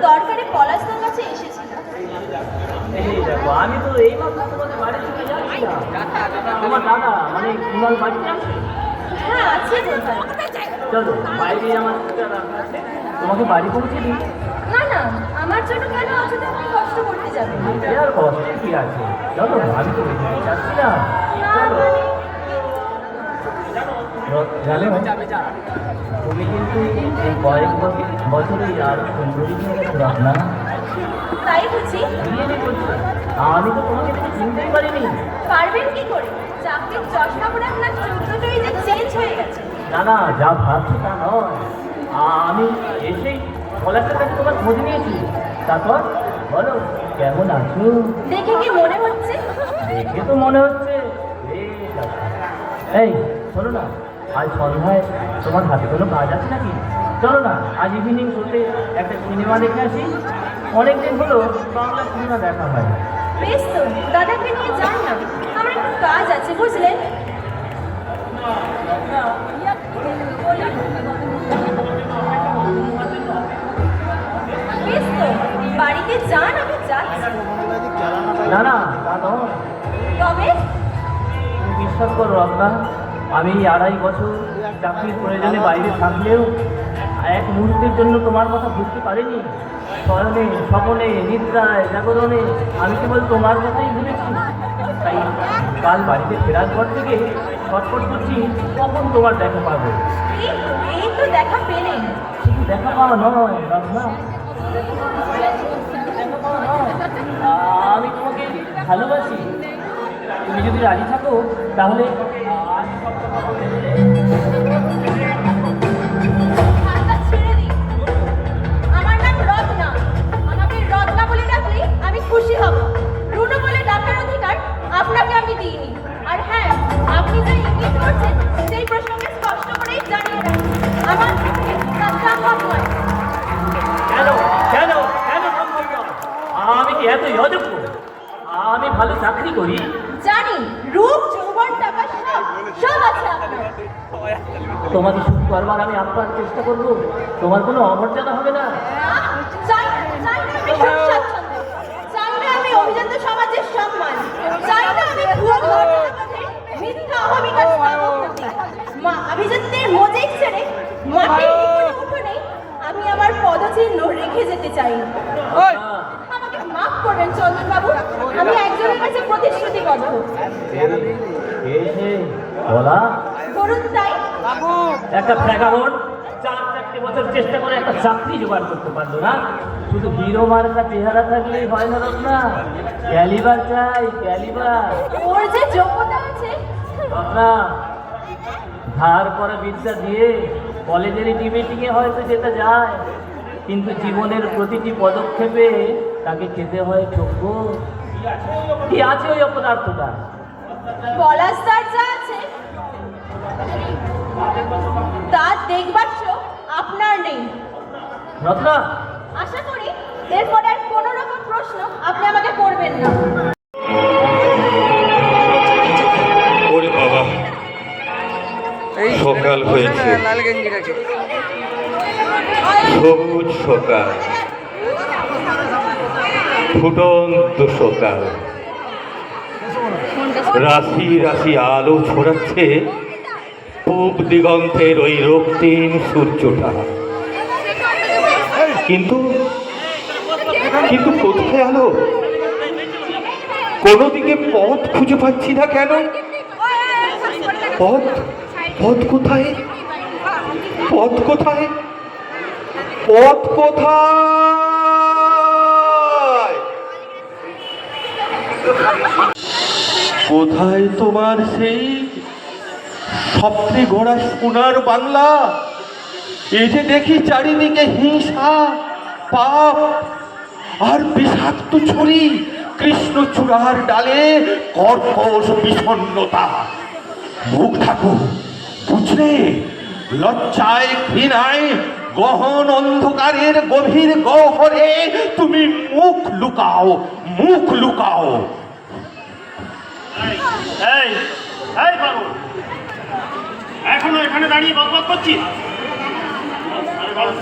দরকারে পলাশদার কাছে এসেছিলাম। আমি তো এই মাত্র তোমাদের বাড়ি থেকে যাচ্ছিলাম। তোমার দাদা মানে কুমার বাড়িতে আছে? হ্যাঁ আছে। চলো বাইরে আমার আছে, তোমাকে বাড়ি পৌঁছে দিই। না না, আমার জন্য কেন অযথা আপনি কষ্ট করতে যাবেন? আর কষ্ট কি আছে, চলো আমি তো যাচ্ছিলাম। তুমি কিন্তু এই কয়েক বছরেই আর সুন্দরী হয়ে গেছো না? তাই বুঝি? আমি তো তোমাকে চিনতেই পারিনি। পারবেন কি করে? চাকরির চশমা পরে আপনার চরিত্রটাই যে চেঞ্জ হয়ে গেছে। না না, যা ভাবছি তা নয়। আমি এসেই পলাশের কাছে তোমার খোঁজ নিয়েছি। তারপর বলো কেমন আছো? দেখে কি মনে হচ্ছে? দেখে তো মনে হচ্ছে এই শোনো না, আজ সন্ধ্যায় তোমার হাতে কোনো কাজ আছে নাকি? চলো না আজ ইভিনিং শোতে একটা সিনেমা দেখে আসি। অনেকদিন হলো বাংলা সিনেমা দেখা হয়। বেশ তো, দাদাকে নিয়ে যান না, আমার একটু কাজ আছে বুঝলেন। বেশ তো, বাড়িতে যান, আমি যাচ্ছি। না না তা নয়। তবে বিশ্বাস করো আপনার, আমি 2.5 বছর চাকরির প্রয়োজনে বাইরে থাকলেও এক মুহূর্তের জন্য তোমার কথা বুঝতে পারিনি। শয়নে স্বপনে নিদ্রায় জাগরণে আমি কেবল তোমার কথাই ভেবেছি। তাই কাল বাড়িতে ফেরার পর থেকে ছটফট করছি কখন তোমার দেখা পাবো। এই তো দেখা পেলেন। শুধু দেখা পাওয়া নয় রত্না, আমি তোমাকে ভালোবাসি। তুমি যদি রাজি থাকো তাহলে ছেড়ে দিন। আমার নাম রত্না, আমাকে রত্না বলে ডাকলে আমি খুশি হব। রুনু বলে ডাকার অধিকার আপনাকে আমি দিইনি। আর হ্যাঁ, আপনি যে ইঙ্গিত করছেন সেই প্রসঙ্গে স্পষ্ট করেই জানিয়ে রাখি, আমার পক্ষে তা সম্ভব নয়। কেন কেন কেন সম্ভব নয়? আমি কি এতই অযোগ্য? আমি ভালো চাকরি করি। জানি, রূপ যৌবন টাকা সব আছে আপনার। তোমাকে সুখ করবার আমি আপ্রাণ চেষ্টা করবো। তোমার কোনো অমর্যাদা হবে না। চাই না আমি সুখ স্বাচ্ছন্দ্য, চাই না আমি অভিজাত সমাজের সম্মান, চাই না আমি ভুয়ো ঘটনাবাদের মিথ্যা অহমিকার সভাপতি। মা অভিজাতদের মোজাইক ছেড়ে মাটির নিপুণ উঠোনে আমি আমার পদচিহ্ন রেখে যেতে চাই। আমাকে মাফ করবেন চন্দনবাবু, আমি একজনের কাছে প্রতিশ্রুতিবদ্ধ। বলা করুন তাই। একটা প্রেক্ষাপট 4-4 বছর চেষ্টা করে একটা চাকরি জোগাড় করতে পারলো না। শুধু হিরো মার্কা চেহারা থাকলেই হয় না রত্না, ক্যালিবার চাই, ক্যালিবার। ওর যে যোগ্যতা আছে। রত্না, ধার করা বিদ্যা দিয়ে কলেজের ডিবেটিংয়ে হয়তো যেতে যায়, কিন্তু জীবনের প্রতিটি পদক্ষেপে তাকে খেতে হয় যোগ্য। কি আছে ওই অপদার্থটা? পলাশদার যা আছে তা দেখবার চোখ আপনার নেই। রত্না, আশা করি এরপরে আর কোনো রকম প্রশ্ন আপনি আমাকে করবেন না। ওরে বাবা, সকাল হয়েছে, সবুজ সকাল, ফুটন্ত সকাল, রাশি রাশি আলো ছড়াচ্ছে পূব দিগন্তের ওই রক্তিম সূর্যটা। কিন্তু কিন্তু কোথায় আলো? কোনো দিকে পথ খুঁজে পাচ্ছি না কেন? পথ পথ কোথায়? পথ কোথায়? পথ কোথায়? কোথায় তোমার সেই স্বপ্নে গড়া সোনার বাংলা? এই যে দেখি চারিদিকে হিংসা, পাপ আর বিষাক্ত ছুরি, কৃষ্ণচূড়ার ডালে কর্কশ বিষণ্ণতা। মুখ থাকো, বুঝলে? লজ্জায় ঘৃণায় গহন অন্ধকারের গভীর গহ্বরে তুমি মুখ লুকাও, মুখ লুকাও। এই এই বাবু, এখনো এখানে দাঁড়িয়ে বকবক করছিস?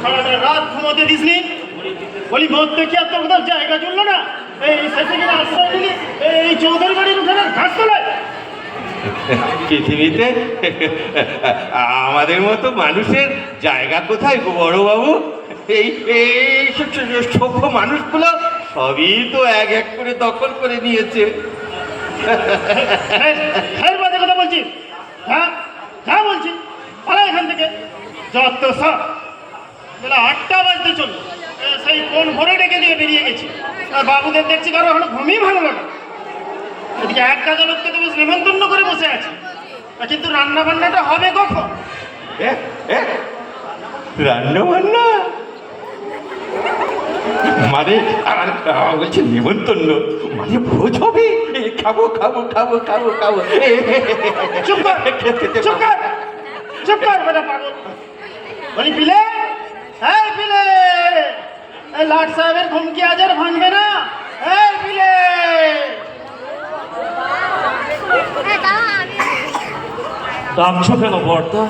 সারাটা রাত ঘুমোতে দিসনি? বলি মরতে কি আর তোর কোথাও জায়গা চললো না? এই শেষে কিনা আশ্রয় নিলি এই চৌধুরী বাড়ির উঠানের ঘাস তোলায়? পৃথিবীতে আমাদের মতো মানুষের জায়গা কোথায় গো বড়বাবু? এই এই সভ্য মানুষগুলো সবই তো এক এক করে দখল করে নিয়েছে। ফের বাজে কথা বলছিস? হ্যাঁ যা বলছি, পালা এখান থেকে। যত সব বেলা 8টা বাজতে চললো, সেই ফোন ভরে ডেকে দিয়ে বেরিয়ে গেছি। আর বাবুদের দেখছি কারো এখনো ঘুমিয়ে ভালো লাগে। এদিকে এক কাজের লোককে তো বেশ নেমন্তন্ন করে বসে আছে, কিন্তু রান্না বান্নাটা হবে কখন? রান্না বান্না মানে বলছে নেমন্তন্ন মানে ভোজ হবে? খাবো খাবো খাবো খাবো খাবো। চুপ কর, চুপ কর, চুপ কর বেটা পাগল। বলি পিলে, এই পিলে, এই লাট সাহেবের ঘুম কি আজ আর ভাঙবে না? এই পিলে, ডাকছো কেন বর্দা?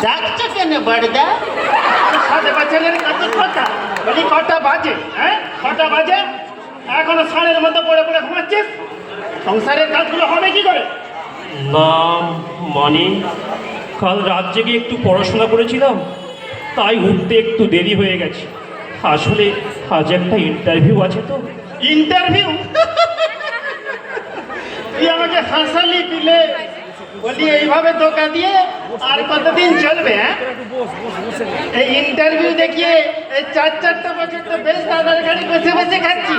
ডাকছো কেন বড়দা? সাথে বাচ্চাদের কাছে কথা বলি, কটা বাজে? হ্যাঁ কটা বাজে? এখনো সাড়ের মতো পড়ে পড়ে ঘুমাচ্ছিস? সংসারের কাজগুলো হবে কি করে? না মানে কাল রাত জেগে একটু পড়াশোনা করেছিলাম, তাই উঠতে একটু দেরি হয়ে গেছে। আসলে আজ একটা ইন্টারভিউ আছে তো। ইন্টারভিউ? তুই আমাকে হাসালি পিলে। বলি এইভাবে ধোকা দিয়ে আর কতদিন চলবে? হ্যাঁ এই ইন্টারভিউ দেখিয়ে এই 4-4টা বছর তো বেশ দাদার গাড়ি বসে বসে খাচ্ছি।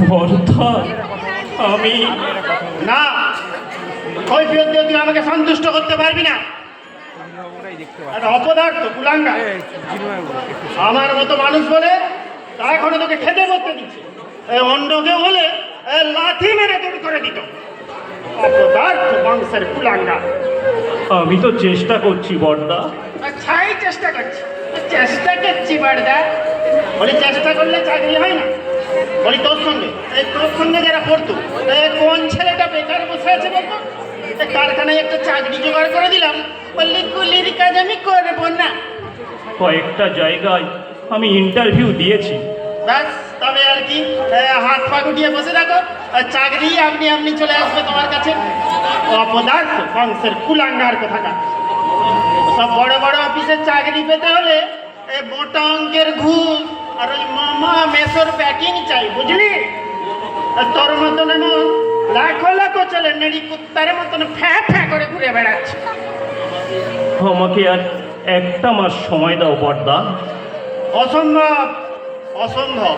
বর্দা আমি না, কৈফিয়ত দিয়ে তুই আমাকে সন্তুষ্ট করতে পারবি না। একটা অপদার্থ কুলাঙ্গা। আমার মতো মানুষ বলে তা এখনো তোকে খেতে করতে দিচ্ছে। এই অন্য কেউ হলে লাথি মেরে দূর করে দিত। অপদার্থ বংশের কুলাঙ্গা। আমি তো চেষ্টা করছি বর্দা। আচ্ছাই চেষ্টা করছি, চেষ্টা করছি বাড়দা। বলি চেষ্টা করলে চাকরি হয় না? বলি তোর সঙ্গে যারা পড়তো কোন ছেলেটা বেকার বসে আছে বলতো? কারখানায় একটা চাকরি জোগাড় করে দিলাম, বললি কুলির কাজ আমি করবো না। কয়েকটা জায়গায় আমি ইন্টারভিউ দিয়েছি। ব্যাস তবে আর কি, হাত পা গুটিয়ে বসে থাকো, চাকরি আপনি আপনি চলে আসবে তোমার কাছে। অপদার্থ বংশের কুলাঙ্গার কোথাকার। সব বড় বড় অফিসে চাকরি পেতে হলে মোটা অঙ্কের ঘুষ আর ওই মামা মেসোর প্যাকিং চাই, বুঝলি? আর তোর মতন এমন লাখো লাখো ছেলে নেড়ি কুত্তারের মতন ফ্যাঁ ফ্যাঁ করে ঘুরে বেড়াচ্ছে। আমাকে আর একটা মাস সময় দাও বর্দা। অসম্ভব, অসম্ভব।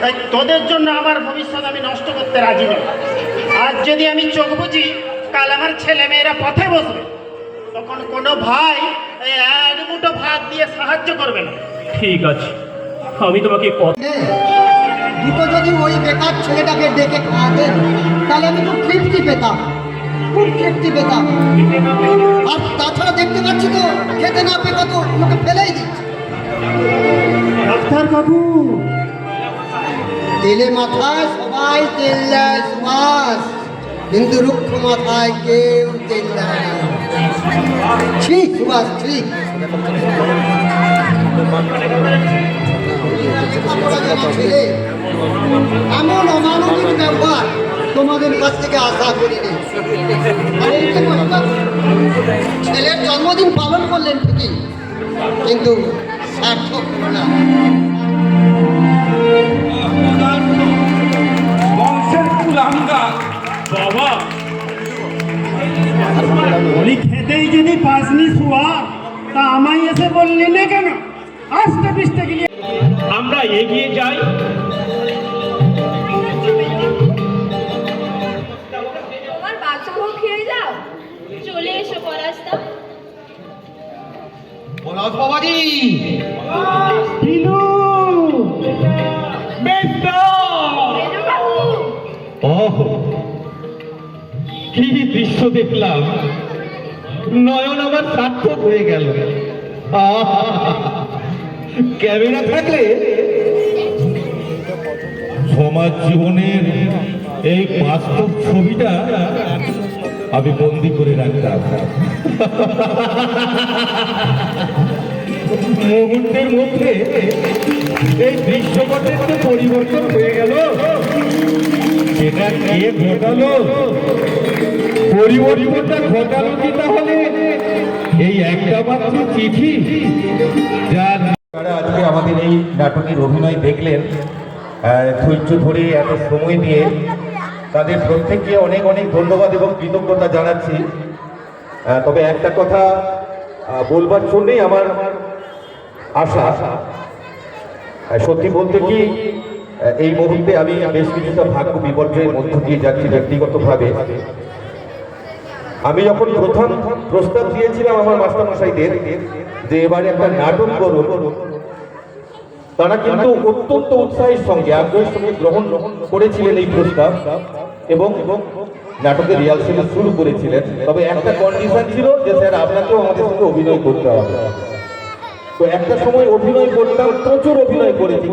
তাই তোদের জন্য আমার ভবিষ্যৎ আমি নষ্ট করতে রাজি নই। আজ যদি আমি চোখ বুঝি, কাল আমার ছেলে মেয়েরা পথে বসবে, তখন কোনো ভাই এক মুঠো ভাত দিয়ে সাহায্য করবে না। ঠিক আছে, আমি তোমাকে দুটো যদি ওই বেকার ছেলেটাকে ডেকে খাওয়াতেন তাহলে আমি খুব তৃপ্তি পেতাম, খুব তৃপ্তি পেতাম। আর তাছাড়া দেখতে পাচ্ছি তো খেতে না পেয়ে কত লোকে ফেলেই দিচ্ছে। ডাক্তার বাবু, তেলে মাথায় সবাই তেল দেয় সুভাষ, কিন্তু রুক্ষ মাথায় কেউ তেল দেয় না। ঠিক সুভাষ, ঠিক। এমন অমানবিক ব্যবহার তোমাদের কাছ থেকে আশা করিনি। ছেলের জন্মদিন পালন করলেন ঠিকই, কিন্তু সার্থক হলো না। বাবা বলি খেতেই যদি পাসনি শুয়া, তা আমায় এসে বললি না কেন? আস্তে পিস্তে গিয়ে আমরা এগিয়ে যাই। তোমার বাচ্চাকেও খেয়ে যাও। চলে এসো পলাশদা। পলাশ বাবাজি, পিলু, মেজোবাবু, ওহ কি দৃশ্য দেখলাম, নয়ন আমার সার্থক হয়ে গেল। ক্যামেরা থাকলে সমাজ জীবনের এই বাস্তব ছবিটা আমি বন্দি করে রাখতাম। মুহূর্তের মধ্যে এই দৃশ্যপটের যে পরিবর্তন হয়ে গেল, সেটা কে ঘটালো? পরিবর্তনটা ঘটালো কি তাহলে এই একটা মাত্র চিঠি, যার তারা আজকে আমাদের এই নাটকের অভিনয় দেখলেন, ধৈর্য ধরে এত সময় দিয়ে তাদের প্রত্যেককে অনেক অনেক ধন্যবাদ এবং কৃতজ্ঞতা জানাচ্ছি। তবে একটা কথা বলবার জন্যই আমার আশা, সত্যি বলতে কি এই মুহূর্তে আমি বেশ কিছুটা ভাগ্য বিপর্যয়ের মধ্য দিয়ে যাচ্ছি ব্যক্তিগতভাবে। আমি যখন প্রথম প্রস্তাব দিয়েছিলাম আমার মাস্টারমশাইদের যে এবারে একটা নাটক করুন, তারা কিন্তু অত্যন্ত উৎসাহের সঙ্গে আগ্রহের সঙ্গে গ্রহণ করেছিলেন এই প্রস্তাব এবং নাটকের রিহার্সেল শুরু করেছিলেন। তবে একটা কন্ডিশন ছিল যে স্যার আপনাকেও আমাদের সঙ্গে অভিনয় করতে হবে। তো একটা সময় অভিনয় করতাম, প্রচুর অভিনয় করেছি।